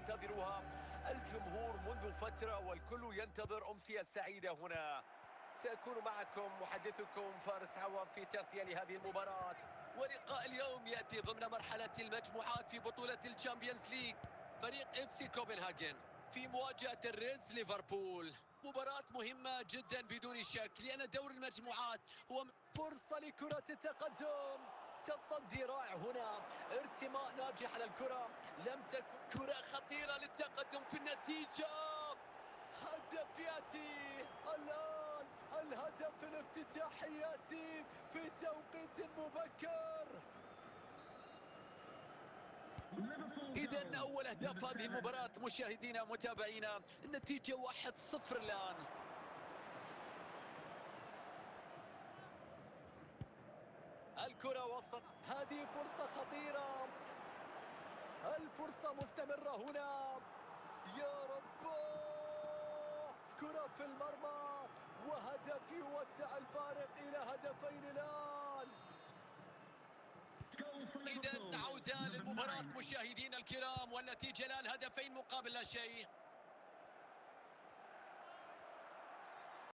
ينتظرها الجمهور منذ فترة، والكل ينتظر أمسية سعيدة هنا. سأكون معكم محدثكم فارس عوض في تغطية لهذه المباراة. ولقاء اليوم يأتي ضمن مرحلة المجموعات في بطولة الشامبيونز ليج. فريق اف سي كوبنهاجن في مواجهة الريدز ليفربول. مباراة مهمة جدا بدون شك، لأن دور المجموعات هو فرصة لكرة التقدم. تصدي رائع هنا، ارتماء ناجح على الكرة، لم تكن كرة خطيرة للتقدم في النتيجة. هدف ياتي الآن، الهدف الافتتاحي ياتي في توقيت مبكر. إذن أول أهداف هذه المباراة مشاهدينا متابعينا، النتيجة 1-0 الآن. الكرة وصل، هذه فرصة خطيرة، الفرصة مستمرة هنا، يا رب، كرة في المرمى وهدف يوسع الفارق إلى هدفين الآن. إذن عودة للمباراة مشاهدينا الكرام، والنتيجة الآن 2 مقابل لا شيء.